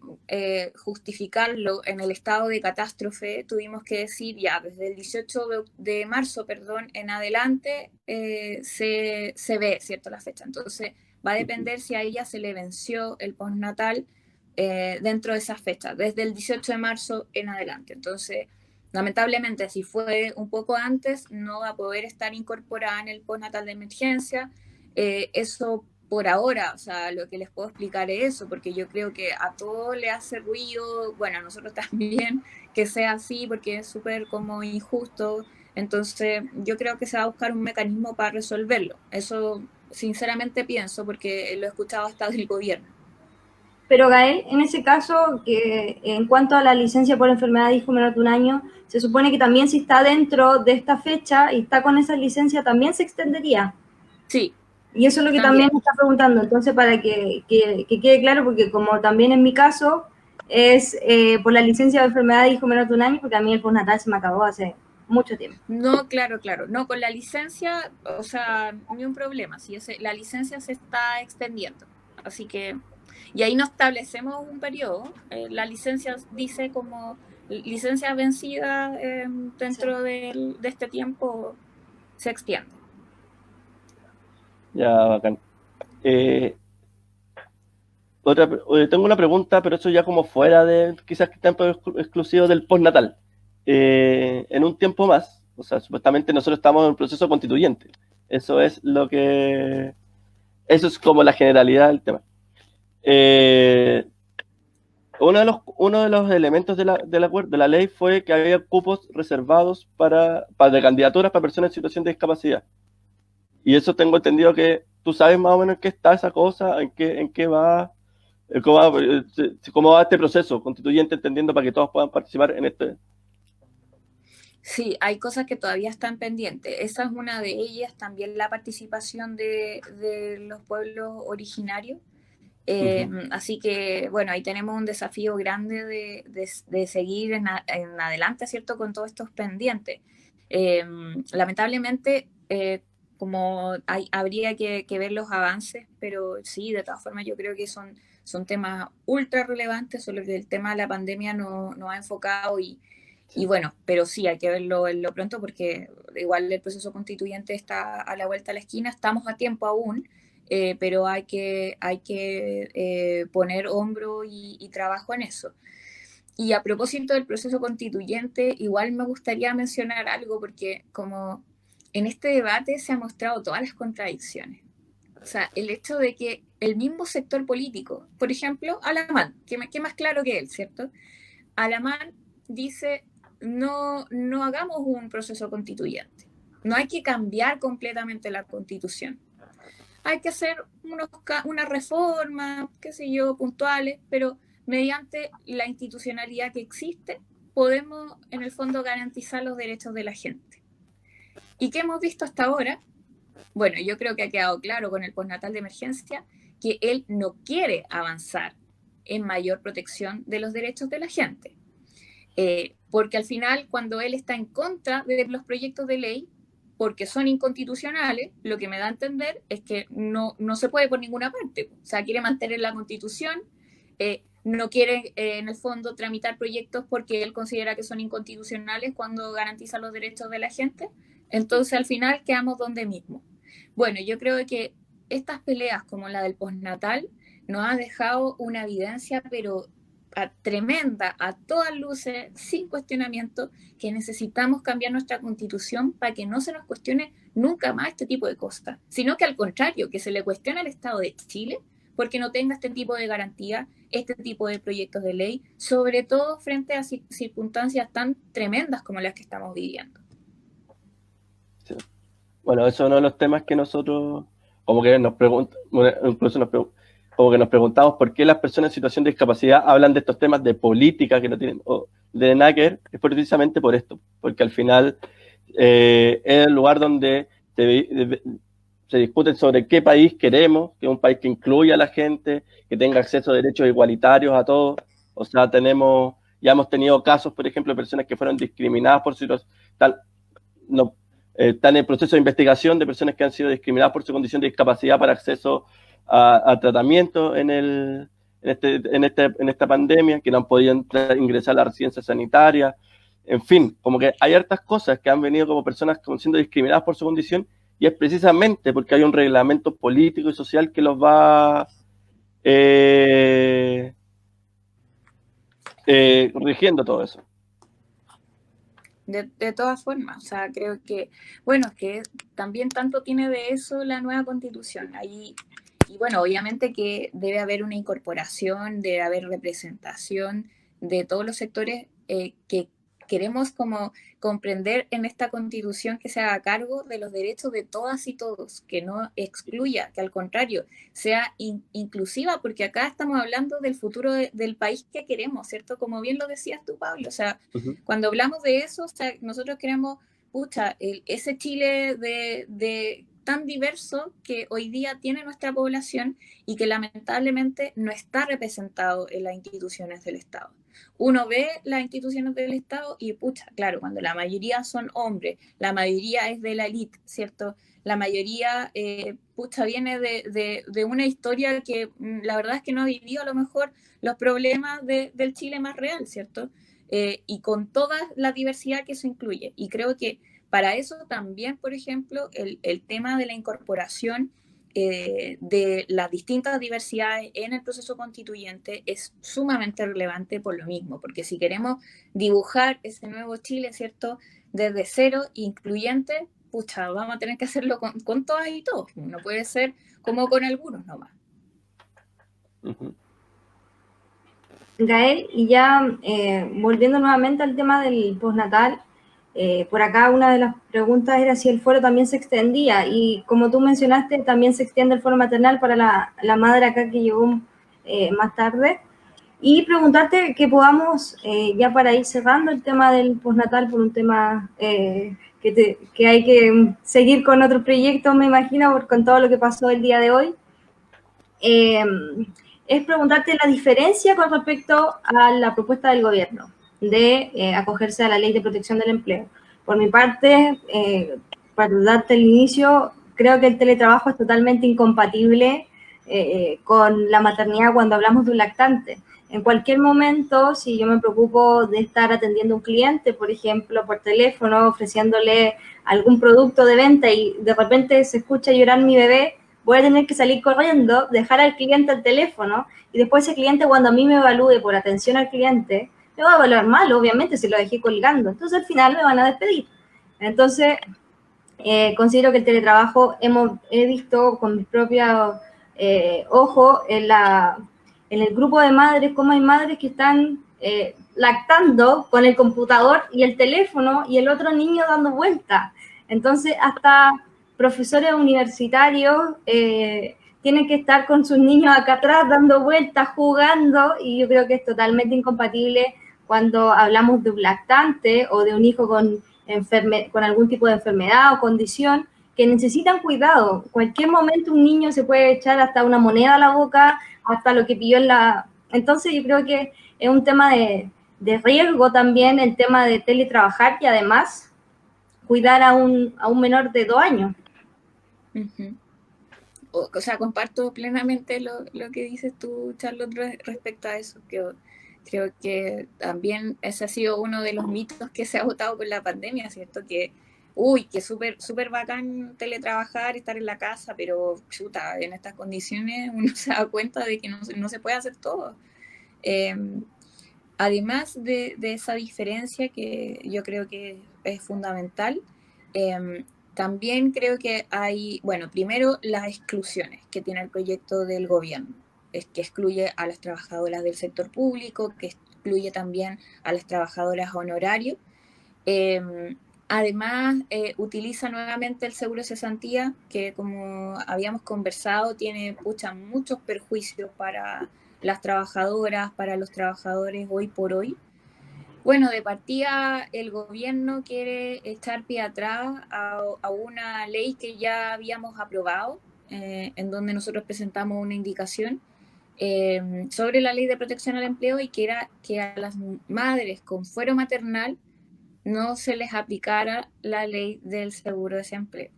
justificarlo en el estado de catástrofe, tuvimos que decir ya, desde el 18 de marzo, en adelante se ve, ¿cierto?, la fecha. Entonces, va a depender si a ella se le venció el postnatal dentro de esas fechas, desde el 18 de marzo en adelante. Entonces, lamentablemente, si fue un poco antes, no va a poder estar incorporada en el postnatal de emergencia. Eso por ahora, o sea, lo que les puedo explicar es eso, porque yo creo que a todos le hace ruido, bueno, a nosotros también, que sea así, porque es súper como injusto. Entonces, yo creo que se va a buscar un mecanismo para resolverlo. Eso, sinceramente, pienso, porque lo he escuchado hasta del gobierno. Pero Gael, en ese caso, que en cuanto a la licencia por enfermedad de hijo menor de un año, se supone que también si está dentro de esta fecha y está con esa licencia, también se extendería. Sí. Y eso es lo que también me está preguntando. Entonces, para que quede claro, porque como también en mi caso, es por la licencia de enfermedad de hijo menor de un año, porque a mí el postnatal se me acabó hace mucho tiempo. No, claro, claro. No, con la licencia, o sea, ni un problema. Si la licencia se está extendiendo. Así que, y ahí no establecemos un periodo. La licencia dice como licencia vencida dentro de este tiempo se extiende. Ya, bacán. Tengo una pregunta, pero eso ya como fuera de quizás tiempo exclusivo del postnatal. En un tiempo más, o sea, supuestamente nosotros estamos en un proceso constituyente. Eso es eso es como la generalidad del tema. Uno de los elementos de la ley fue que había cupos reservados de candidaturas para personas en situación de discapacidad. Y eso tengo entendido que tú sabes más o menos en qué está esa cosa, en qué va. ¿Cómo va este proceso constituyente, entendiendo para que todos puedan participar en este? Sí, hay cosas que todavía están pendientes. Esa es una de ellas, también la participación de los pueblos originarios. Así que, bueno, ahí tenemos un desafío grande de seguir en adelante, ¿cierto?, con todos estos pendientes. Lamentablemente, como habría que ver los avances, pero sí, de todas formas yo creo que son temas ultra relevantes sobre que el tema de la pandemia no ha enfocado y bueno, pero sí, hay que verlo pronto porque igual el proceso constituyente está a la vuelta de la esquina, estamos a tiempo aún, pero hay que poner hombro y trabajo en eso. Y a propósito del proceso constituyente, igual me gustaría mencionar algo porque como en este debate se han mostrado todas las contradicciones. O sea, el hecho de que el mismo sector político, por ejemplo, Alamán, que más claro que él, ¿cierto? Alamán dice, no hagamos un proceso constituyente. No hay que cambiar completamente la constitución. Hay que hacer una reforma, qué sé yo, puntuales, pero mediante la institucionalidad que existe, podemos en el fondo garantizar los derechos de la gente. ¿Y qué hemos visto hasta ahora? Bueno, yo creo que ha quedado claro con el postnatal de emergencia que él no quiere avanzar en mayor protección de los derechos de la gente. Porque al final, cuando él está en contra de los proyectos de ley, porque son inconstitucionales, lo que me da a entender es que no se puede por ninguna parte. O sea, quiere mantener la constitución, no quiere en el fondo tramitar proyectos porque él considera que son inconstitucionales cuando garantiza los derechos de la gente. Entonces, al final, quedamos donde mismo. Bueno, yo creo que estas peleas como la del postnatal nos ha dejado una evidencia, pero tremenda, a todas luces, sin cuestionamiento, que necesitamos cambiar nuestra constitución para que no se nos cuestione nunca más este tipo de cosas, sino que al contrario, que se le cuestione al Estado de Chile porque no tenga este tipo de garantía, este tipo de proyectos de ley, sobre todo frente a circunstancias tan tremendas como las que estamos viviendo. Sí. Bueno, eso es uno de los temas que nosotros, como que nos como que nos preguntamos por qué las personas en situación de discapacidad hablan de estos temas de política que no tienen de nada que ver, es precisamente por esto, porque al final es el lugar donde se discuten sobre qué país queremos, que es un país que incluya a la gente, que tenga acceso a derechos igualitarios a todos. O sea, ya hemos tenido casos, por ejemplo, de personas que fueron discriminadas por están en proceso de investigación de personas que han sido discriminadas por su condición de discapacidad para acceso a tratamiento en esta pandemia, que no han podido ingresar a la residencia sanitaria. En fin, como que hay hartas cosas que han venido como personas siendo discriminadas por su condición, y es precisamente porque hay un reglamento político y social que los va rigiendo todo eso. De todas formas, o sea, creo que, bueno, es que también tanto tiene de eso la nueva constitución. Ahí, y bueno, obviamente que debe haber una incorporación, debe haber representación de todos los sectores que queremos como comprender en esta constitución, que se haga cargo de los derechos de todas y todos, que no excluya, que al contrario sea inclusiva, porque acá estamos hablando del futuro del país que queremos, ¿cierto? Como bien lo decías tú, Pablo, o sea, cuando hablamos de eso, o sea, nosotros queremos, pucha, ese Chile tan diverso que hoy día tiene nuestra población y que lamentablemente no está representado en las instituciones del Estado. Uno ve las instituciones del Estado y, pucha, claro, cuando la mayoría son hombres, la mayoría es de la élite, ¿cierto? La mayoría, pucha, viene de una historia que la verdad es que no ha vivido a lo mejor los problemas del Chile más real, ¿cierto? Y con toda la diversidad que eso incluye. Y creo que para eso también, por ejemplo, el tema de la incorporación de las distintas diversidades en el proceso constituyente es sumamente relevante por lo mismo, porque si queremos dibujar ese nuevo Chile, ¿cierto?, desde cero, incluyente, pucha, vamos a tener que hacerlo con todas y todos, no puede ser como con algunos nomás. Ujú. Gael, y ya volviendo nuevamente al tema del postnatal, por acá una de las preguntas era si el fuero también se extendía, y como tú mencionaste, también se extiende el fuero maternal para la madre acá que llegó más tarde, y preguntarte que podamos, ya para ir cerrando el tema del postnatal, por un tema que hay que seguir con otros proyectos, me imagino, con todo lo que pasó el día de hoy, es preguntarte la diferencia con respecto a la propuesta del gobierno de acogerse a la Ley de Protección del Empleo. Por mi parte, para darte el inicio, creo que el teletrabajo es totalmente incompatible con la maternidad cuando hablamos de un lactante. En cualquier momento, si yo me preocupo de estar atendiendo a un cliente, por ejemplo, por teléfono, ofreciéndole algún producto de venta y de repente se escucha llorar mi bebé, voy a tener que salir corriendo, dejar al cliente al teléfono y después ese cliente, cuando a mí me evalúe por atención al cliente, me va a evaluar mal, obviamente, si lo dejé colgando. Entonces al final me van a despedir. Entonces considero que el teletrabajo he visto con mis propios ojos en el grupo de madres, cómo hay madres que están lactando con el computador y el teléfono y el otro niño dando vueltas. Entonces hasta profesores universitarios tienen que estar con sus niños acá atrás dando vueltas, jugando, y yo creo que es totalmente incompatible cuando hablamos de un lactante o de un hijo con algún tipo de enfermedad o condición que necesitan cuidado. En cualquier momento un niño se puede echar hasta una moneda a la boca, hasta lo que pilló en la... Entonces yo creo que es un tema de riesgo también el tema de teletrabajar y además cuidar a un menor de 2 años. Uh-huh. O sea, comparto plenamente lo que dices tú, Charlotte, respecto a eso, que creo que también ese ha sido uno de los mitos que se ha votado por la pandemia, ¿cierto? Que súper bacán teletrabajar, estar en la casa, pero chuta, en estas condiciones uno se da cuenta de que no se puede hacer todo. Además de esa diferencia que yo creo que es fundamental, también creo que hay, bueno, primero las exclusiones que tiene el proyecto del gobierno, es que excluye a las trabajadoras del sector público, que excluye también a las trabajadoras honorarios. Además, utiliza nuevamente el seguro de cesantía, que como habíamos conversado, tiene muchos perjuicios para las trabajadoras, para los trabajadores hoy por hoy. Bueno, de partida el gobierno quiere echar pie atrás a una ley que ya habíamos aprobado, en donde nosotros presentamos una indicación sobre la ley de protección al empleo, y que era que a las madres con fuero maternal no se les aplicara la ley del seguro de desempleo.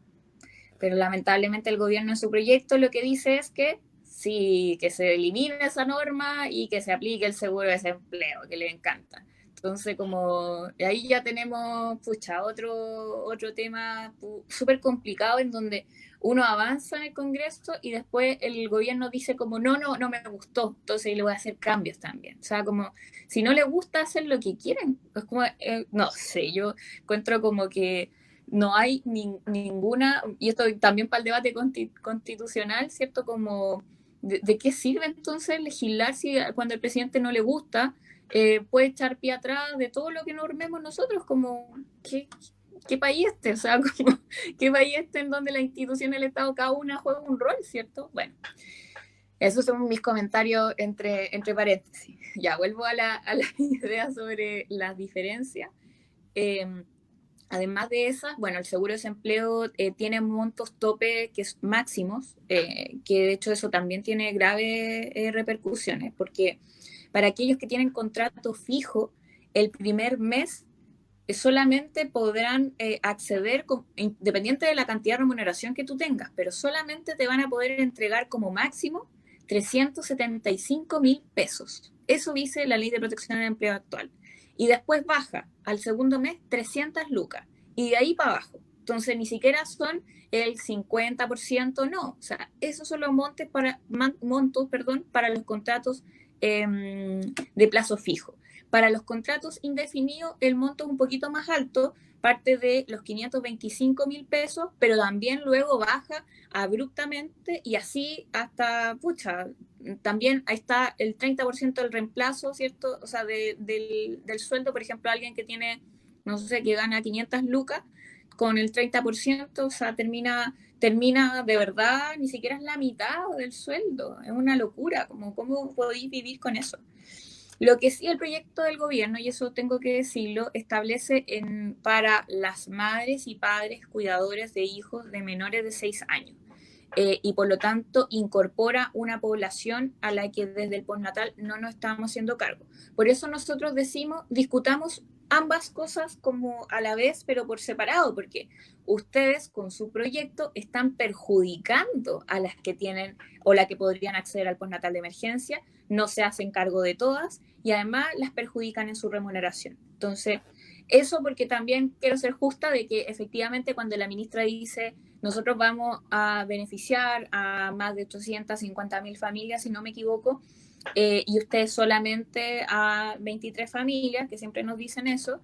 Pero lamentablemente el gobierno en su proyecto lo que dice es que sí, que se elimine esa norma y que se aplique el seguro de desempleo, que le encanta. Entonces, como ahí ya tenemos, otro tema súper complicado, en donde uno avanza en el Congreso y después el gobierno dice como, no me gustó, entonces le voy a hacer cambios también. O sea, como, si no le gusta hacer lo que quieren, es como, no sé, yo encuentro como que no hay ninguna, y esto también para el debate constitucional, ¿cierto? Como, ¿de qué sirve entonces legislar si cuando el presidente no le gusta? Puede echar pie atrás de todo lo que normemos nosotros, como, ¿qué país este? O sea, como, ¿qué país este en donde la institución del Estado cada una juega un rol, ¿cierto? Bueno, esos son mis comentarios entre paréntesis. Ya, vuelvo a la idea sobre las diferencias. Además de esas, bueno, el seguro de desempleo tiene montos tope que es máximos, que de hecho eso también tiene graves repercusiones, porque para aquellos que tienen contrato fijo, el primer mes solamente podrán acceder, independiente de la cantidad de remuneración que tú tengas, pero solamente te van a poder entregar como máximo 375.000 pesos. Eso dice la Ley de Protección del Empleo actual. Y después baja al segundo mes 300 lucas. Y de ahí para abajo. Entonces ni siquiera son el 50%, no. O sea, esos son los montos para los contratos de plazo fijo. Para los contratos indefinidos, el monto es un poquito más alto, parte de los 525.000 pesos, pero también luego baja abruptamente y así hasta, pucha, también ahí está el 30% del reemplazo, ¿cierto? O sea, del sueldo, por ejemplo, alguien que tiene, no sé, que gana 500 lucas, con el 30%, o sea, termina de verdad, ni siquiera es la mitad del sueldo, es una locura, como, ¿cómo podéis vivir con eso? Lo que sí el proyecto del gobierno, y eso tengo que decirlo, establece para las madres y padres cuidadores de hijos de menores de 6 años. Y por lo tanto incorpora una población a la que desde el postnatal no nos estamos haciendo cargo. Por eso nosotros discutamos ambas cosas como a la vez, pero por separado, porque ustedes con su proyecto están perjudicando a las que tienen o las que podrían acceder al postnatal de emergencia, no se hacen cargo de todas y además las perjudican en su remuneración. Entonces, eso porque también quiero ser justa de que efectivamente cuando la ministra dice nosotros vamos a beneficiar a más de 850.000 familias, si no me equivoco, y ustedes solamente a 23 familias, que siempre nos dicen eso,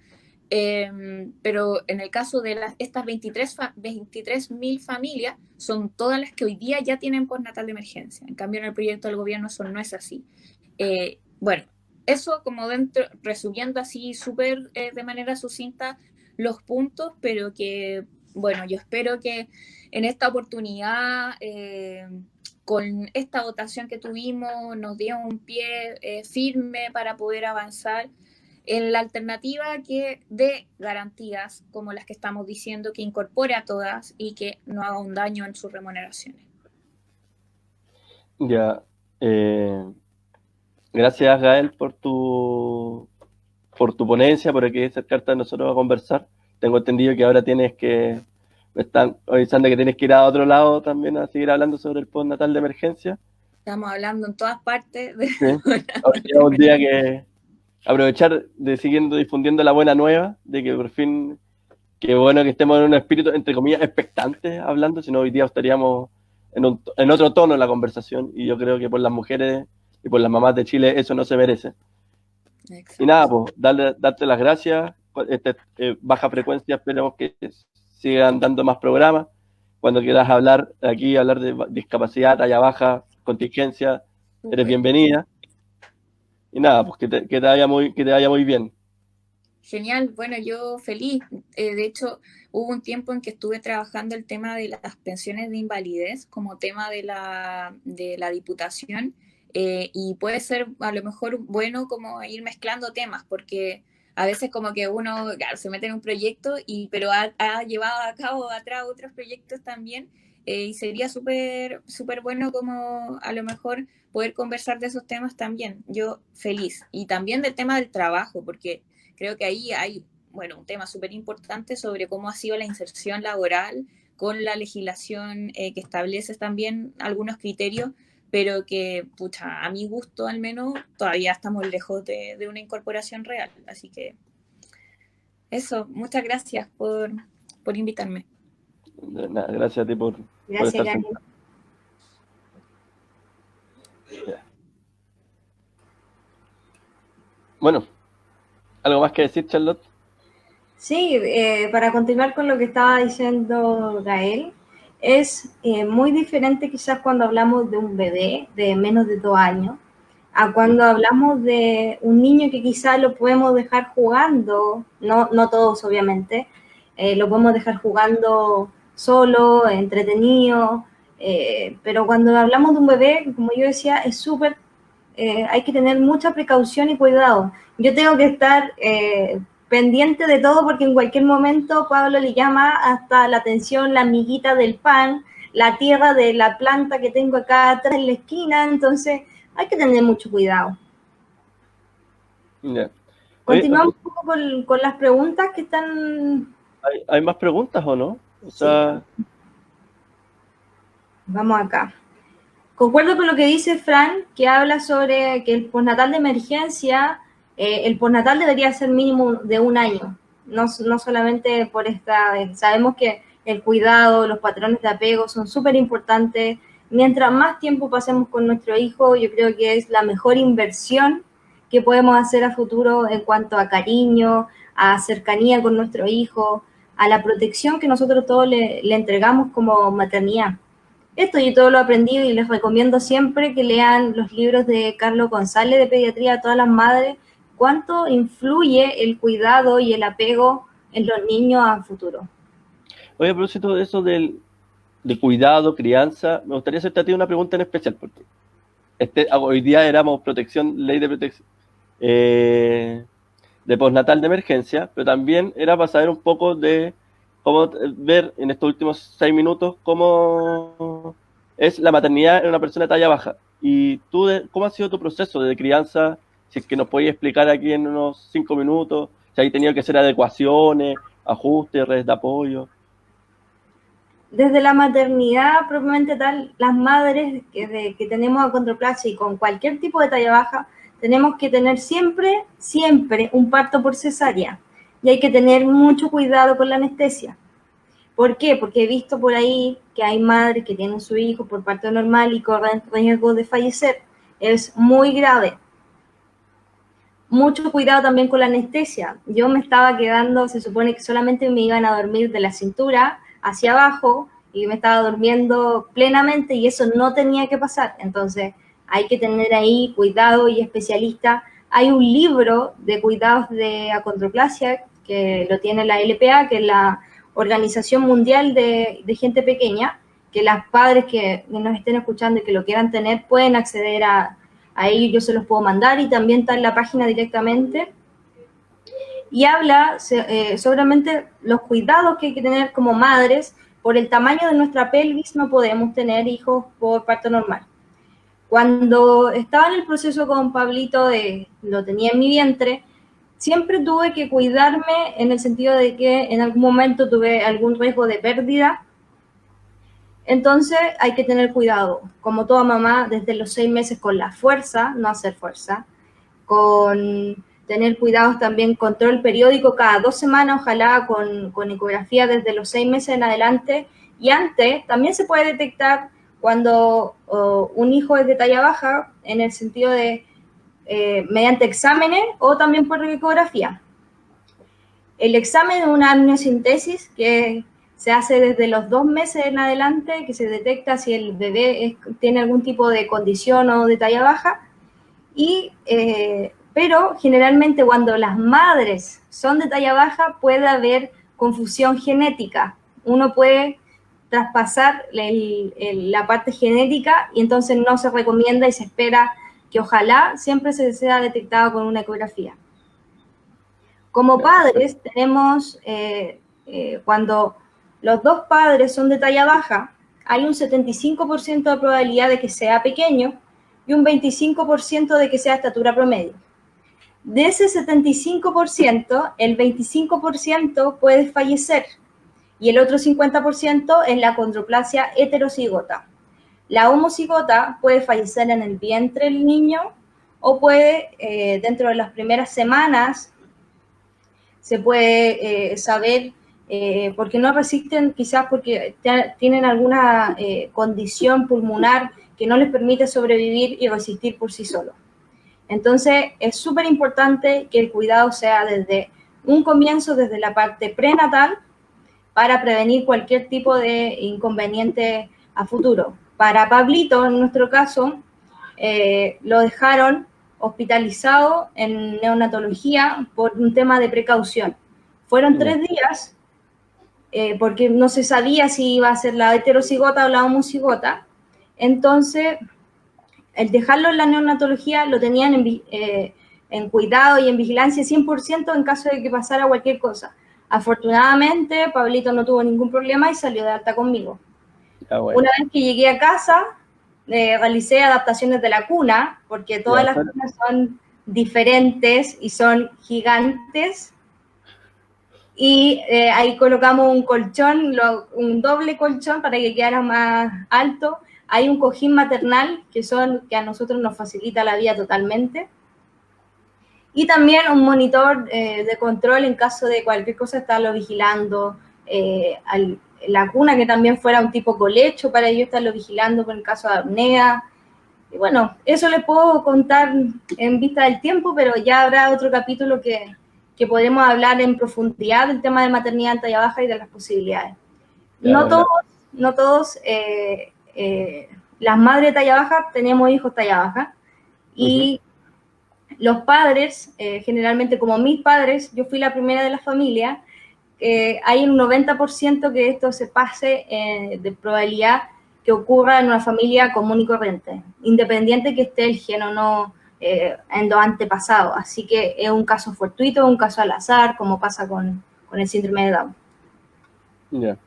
pero en el caso de estas 23.000 familias, son todas las que hoy día ya tienen postnatal de emergencia. En cambio, en el proyecto del gobierno eso no es así. Bueno, eso como resumiendo así súper de manera sucinta los puntos, pero que, bueno, yo espero que en esta oportunidad, con esta votación que tuvimos, nos dio un pie firme para poder avanzar en la alternativa que dé garantías como las que estamos diciendo, que incorpore a todas y que no haga un daño en sus remuneraciones. Ya, gracias Gael por tu ponencia, por aquí acercarte a nosotros a conversar. Tengo entendido que ahora me están avisando que tienes que ir a otro lado también a seguir hablando sobre el postnatal de emergencia. Estamos hablando en todas partes. Sí. Hoy es un día que aprovechar de siguiendo difundiendo la buena nueva, de que por fin, qué bueno que estemos en un espíritu, entre comillas, expectante hablando, si no hoy día estaríamos en otro tono en la conversación, y yo creo que por las mujeres y por las mamás de Chile eso no se merece. Exacto. Y nada, pues darte las gracias. Baja frecuencia, esperemos que sigan dando más programas. Cuando quieras hablar de discapacidad, talla baja, contingencia, eres bienvenida. Y nada, pues que te vaya muy bien. Genial, bueno, yo feliz. De hecho, hubo un tiempo en que estuve trabajando el tema de las pensiones de invalidez como tema de la Diputación, y puede ser a lo mejor bueno como ir mezclando temas, porque a veces como que uno se mete en un proyecto, pero ha llevado a cabo atrás otros proyectos también, y sería súper bueno como a lo mejor poder conversar de esos temas también. Yo feliz. Y también del tema del trabajo, porque creo que ahí hay, bueno, un tema súper importante sobre cómo ha sido la inserción laboral con la legislación que establece también algunos criterios, pero que, pucha, a mi gusto al menos, todavía estamos lejos de una incorporación real. Así que eso, muchas gracias por invitarme. Nada, gracias a ti por estar sentado. Bueno, ¿algo más que decir, Charlotte? Sí, para continuar con lo que estaba diciendo Gael, es muy diferente quizás cuando hablamos de un bebé de menos de 2 años, a cuando hablamos de un niño que quizás lo podemos dejar jugando, no todos obviamente, lo podemos dejar jugando solo, entretenido, pero cuando hablamos de un bebé, como yo decía, es súper, hay que tener mucha precaución y cuidado. Yo tengo que estar pendiente de todo porque en cualquier momento Pablo le llama hasta la atención la amiguita del pan, la tierra de la planta que tengo acá atrás en la esquina, entonces hay que tener mucho cuidado. Ya. Oye, Continuamos un poco con las preguntas que están... ¿hay más preguntas o no? O sea, Sí, vamos acá. Concuerdo con lo que dice Fran, que habla sobre que el postnatal de emergencia, el postnatal debería ser mínimo de 1 año, no solamente por esta, sabemos que el cuidado, los patrones de apego son súper importantes. Mientras más tiempo pasemos con nuestro hijo, yo creo que es la mejor inversión que podemos hacer a futuro en cuanto a cariño, a cercanía con nuestro hijo, a la protección que nosotros todos le entregamos como maternidad. Esto yo todo lo he aprendido y les recomiendo siempre que lean los libros de Carlos González de pediatría a todas las madres, cuánto influye el cuidado y el apego en los niños a futuro. oye, a propósito de eso de cuidado, crianza, me gustaría hacerte a ti una pregunta en especial, porque hoy día éramos ley de protección de postnatal de emergencia, pero también era para saber un poco de cómo ver en estos últimos 6 minutos cómo es la maternidad en una persona de talla baja. Y tú, ¿cómo ha sido tu proceso de crianza? Si es que nos podías explicar aquí en unos 5 minutos, si hay tenido que hacer adecuaciones, ajustes, redes de apoyo. Desde la maternidad propiamente tal, las madres que tenemos achondroplasia y con cualquier tipo de talla baja, tenemos que tener siempre, siempre un parto por cesárea. Y hay que tener mucho cuidado con la anestesia. ¿Por qué? Porque he visto por ahí que hay madres que tienen su hijo por parto normal y corren riesgo de fallecer. Es muy grave. Mucho cuidado también con la anestesia. Yo me estaba quedando, se supone que solamente me iban a dormir de la cintura hacia abajo y me estaba durmiendo plenamente y eso no tenía que pasar. Entonces hay que tener ahí cuidado y especialista. Hay un libro de cuidados de achondroplasia que lo tiene la LPA, que es la Organización Mundial de Gente Pequeña, que las padres que nos estén escuchando y que lo quieran tener pueden acceder a ellos, yo se los puedo mandar y también está en la página directamente. Y habla sobre los cuidados que hay que tener como madres. Por el tamaño de nuestra pelvis no podemos tener hijos por parto normal. Cuando estaba en el proceso con Pablito, lo tenía en mi vientre, siempre tuve que cuidarme en el sentido de que en algún momento tuve algún riesgo de pérdida. Entonces hay que tener cuidado, como toda mamá, desde los 6 meses con la fuerza, no hacer fuerza, con tener cuidados también, control periódico cada 2 semanas, ojalá con ecografía desde los 6 meses en adelante. Y antes también se puede detectar cuando un hijo es de talla baja, en el sentido de mediante exámenes o también por ecografía. El examen es una amniocentesis que se hace desde los 2 meses en adelante, que se detecta si el bebé tiene algún tipo de condición o de talla baja. Pero generalmente cuando las madres son de talla baja puede haber confusión genética. Uno puede traspasar la parte genética y entonces no se recomienda y se espera que ojalá siempre se sea detectado con una ecografía. Como padres tenemos, cuando los dos padres son de talla baja, hay un 75% de probabilidad de que sea pequeño y un 25% de que sea estatura promedio. De ese 75%, el 25% puede fallecer y el otro 50% es la achondroplasia heterocigota. La homocigota puede fallecer en el vientre del niño o puede, dentro de las primeras semanas, se puede saber porque no resisten, quizás porque tienen alguna condición pulmonar que no les permite sobrevivir y resistir por sí solos. Entonces, es súper importante que el cuidado sea desde un comienzo, desde la parte prenatal, para prevenir cualquier tipo de inconveniente a futuro. Para Pablito, en nuestro caso, lo dejaron hospitalizado en neonatología por un tema de precaución. Fueron 3 días porque no se sabía si iba a ser la heterocigota o la homocigota. Entonces, el dejarlo en la neonatología lo tenían en cuidado y en vigilancia 100% en caso de que pasara cualquier cosa. Afortunadamente, Pablito no tuvo ningún problema y salió de alta conmigo. Bueno. Una vez que llegué a casa, realicé adaptaciones de la cuna, porque todas las cunas son diferentes y son gigantes. Y ahí colocamos un colchón, un doble colchón para que quedara más alto. Hay un cojín maternal que a nosotros nos facilita la vida totalmente. Y también un monitor de control en caso de cualquier cosa, estarlo vigilando. La cuna que también fuera un tipo colecho para yo estarlo vigilando por el caso de apnea. Y bueno, eso les puedo contar en vista del tiempo, pero ya habrá otro capítulo que podremos hablar en profundidad del tema de maternidad en talla baja y de las posibilidades. No todos, las madres de talla baja tenemos hijos talla baja, y los padres, generalmente como mis padres, yo fui la primera de la familia, hay un 90% que esto se pase de probabilidad que ocurra en una familia común y corriente, independiente que esté el gen o no en los antepasados. Así que es un caso fortuito, un caso al azar, como pasa con el síndrome de Down. Ya.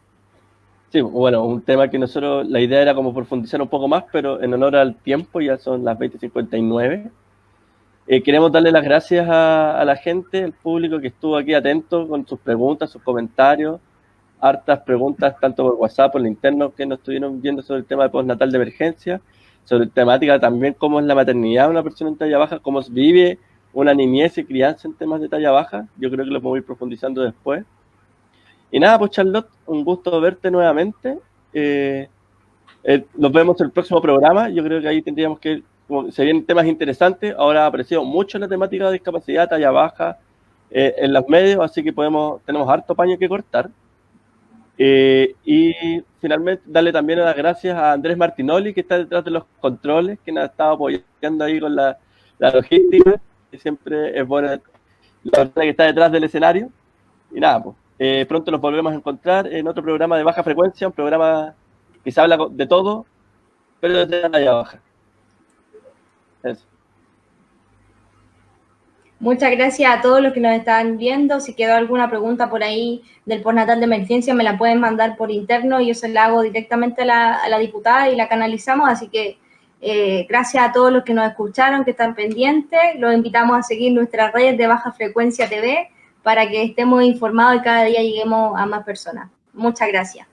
Sí, bueno, un tema que nosotros, la idea era como profundizar un poco más, pero en honor al tiempo, ya son las 20:59. Queremos darle las gracias a la gente, al público que estuvo aquí atento con sus preguntas, sus comentarios, hartas preguntas tanto por WhatsApp, por el interno, que nos estuvieron viendo sobre el tema de postnatal de emergencia, sobre temática también cómo es la maternidad de una persona en talla baja, cómo se vive una niñez y crianza en temas de talla baja. Yo creo que lo podemos ir profundizando después. Y nada, pues Charlotte, un gusto verte nuevamente. Nos vemos en el próximo programa. Yo creo que ahí tendríamos que, como se vienen temas interesantes. Ahora ha aparecido mucho la temática de discapacidad, talla baja, en los medios, así que tenemos harto paño que cortar. Y finalmente darle también las gracias a Andrés Martinoli, que está detrás de los controles, que nos ha estado apoyando ahí con la logística, que siempre es buena la persona que está detrás del escenario. Y nada, pues pronto nos volvemos a encontrar en otro programa de baja frecuencia, un programa que se habla de todo, pero desde la talla baja. Eso. Muchas gracias a todos los que nos están viendo. Si quedó alguna pregunta por ahí del postnatal de emergencia, me la pueden mandar por interno y yo se la hago directamente a la diputada y la canalizamos. Así que gracias a todos los que nos escucharon, que están pendientes. Los invitamos a seguir nuestras redes de Baja Frecuencia TV para que estemos informados y cada día lleguemos a más personas. Muchas gracias.